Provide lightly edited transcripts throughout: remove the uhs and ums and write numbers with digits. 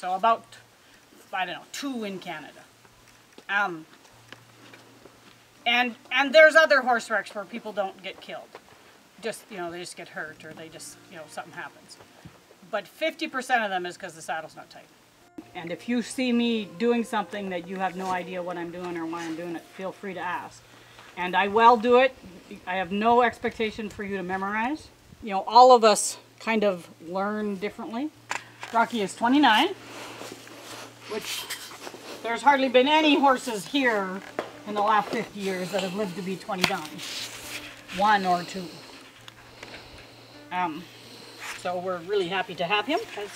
So about, I don't know, 2 in Canada. And there's other horse wrecks where people don't get killed. Just, you know, they just get hurt, or they just, you know, something happens. But 50% of them is because the saddle's not tight. And if you see me doing something that you have no idea what I'm doing or why I'm doing it, feel free to ask. And I will do it. I have no expectation for you to memorize. You know, all of us kind of learn differently. Rocky is 29, which there's hardly been any horses here in the last 50 years that have lived to be 29. 1 or 2. So we're really happy to have him because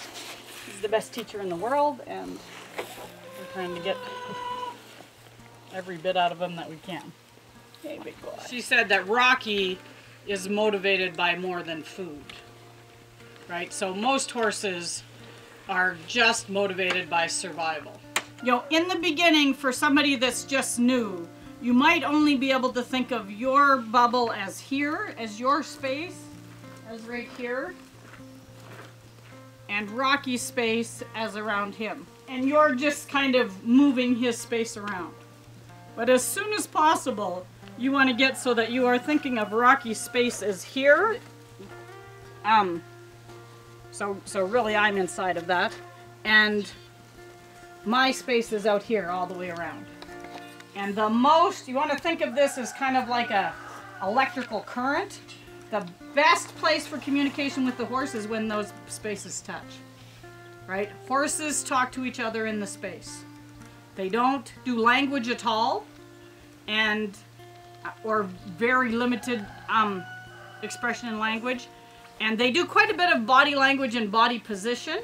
he's the best teacher in the world, and we're trying to get every bit out of him that we can. Hey, big boy. She said that Rocky is motivated by more than food, right? So most horses are just motivated by survival. You know, in the beginning, for somebody that's just new, you might only be able to think of your bubble as here, as your space, as right here, and Rocky's space as around him. And you're just kind of moving his space around. But as soon as possible, you want to get so that you are thinking of Rocky's space as here. So really I'm inside of that. And my space is out here all the way around. And the most, you want to think of this as kind of like a electrical current. The best place for communication with the horse is when those spaces touch, right? Horses talk to each other in the space. They don't do language at all, and or very limited expression in language. And they do quite a bit of body language and body position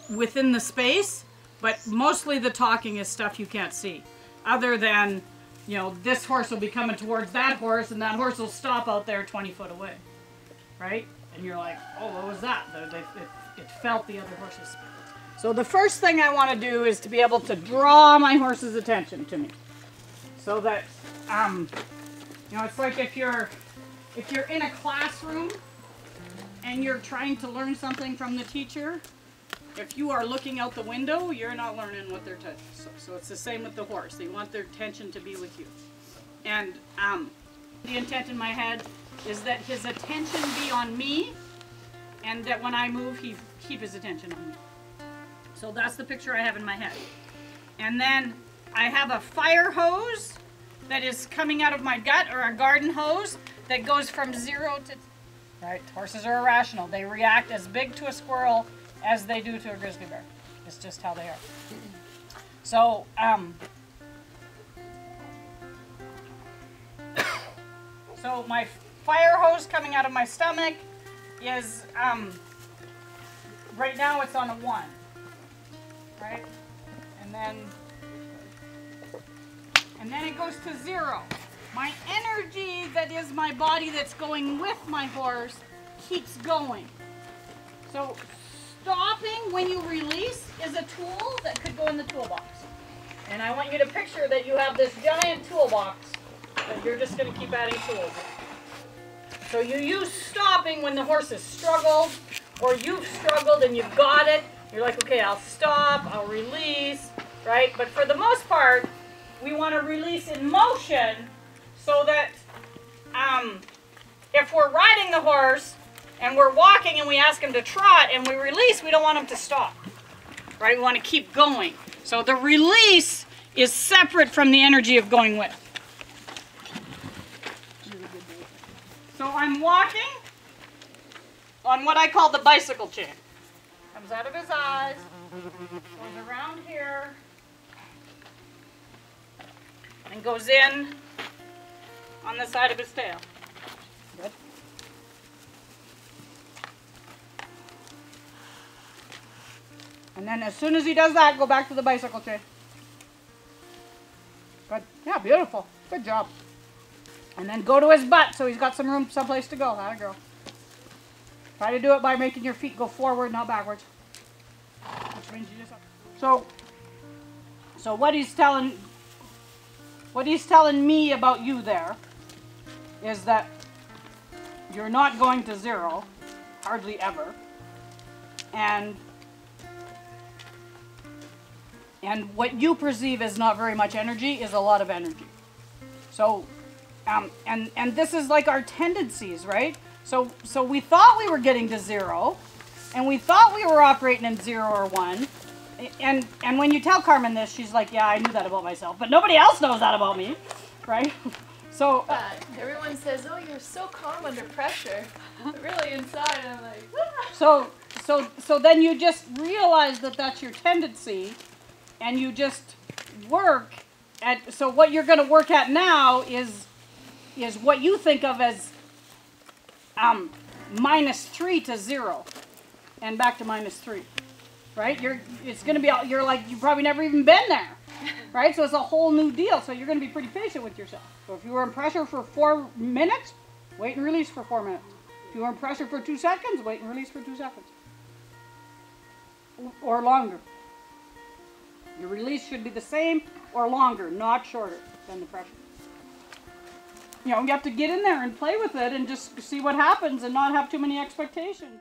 within the space, but mostly the talking is stuff you can't see, other than, you know, this horse will be coming towards that horse, and that horse will stop out there 20 foot away, right? And you're like, oh, what was that? It felt the other horse's spirit. So the first thing I want to do is to be able to draw my horse's attention to me, so that, you know, it's like if you're in a classroom and you're trying to learn something from the teacher. If you are looking out the window, you're not learning what they're touching. So it's the same with the horse. They want their attention to be with you. And the intent in my head is that his attention be on me, and that when I move, he keep his attention on me. So that's the picture I have in my head. And then I have a fire hose that is coming out of my gut, or a garden hose that goes from 0 to... Right? Horses are irrational. They react as big to a squirrel as they do to a grizzly bear. It's just how they are. So, so my fire hose coming out of my stomach is, right now it's on a 1, right? And then it goes to 0. My energy that is my body that's going with my horse keeps going. So, stopping when you release is a tool that could go in the toolbox. And I want you to picture that you have this giant toolbox that you're just going to keep adding tools in. So you use stopping when the horse has struggled, or you've struggled and you've got it. You're like, okay, I'll stop, I'll release, right? But for the most part, we want to release in motion, so that if we're riding the horse, and we're walking and we ask him to trot and we release, we don't want him to stop, right? We want to keep going. So the release is separate from the energy of going with. So I'm walking on what I call the bicycle chain. Comes out of his eyes, goes around here, and goes in on the side of his tail. Good. And then as soon as he does that, go back to the bicycle chain. Good. Yeah, beautiful. Good job. And then go to his butt so he's got some room, someplace to go. Atta girl. Try to do it by making your feet go forward, not backwards. Which means you just... So what he's telling me about you there is that you're not going to 0, hardly ever. and what you perceive as not very much energy is a lot of energy. So, and this is like our tendencies, right? So we thought we were getting to 0, and we thought we were operating in 0 or 1, and when you tell Carmen this, she's like, yeah, I knew that about myself, but nobody else knows that about me, right? So everyone says, oh, you're so calm under pressure, but really inside I'm like, so then you just realize that that's your tendency, and you just work at, so what you're going to work at now is what you think of as -3 to 0 and back to -3, right? It's going to be, you're like, you've probably never even been there, right? So it's a whole new deal. So you're going to be pretty patient with yourself. So if you were in pressure for 4 minutes, wait and release for 4 minutes. If you were in pressure for 2 seconds, wait and release for 2 seconds. Or longer. Your release should be the same or longer, not shorter than the pressure. You know, you have to get in there and play with it and just see what happens and not have too many expectations.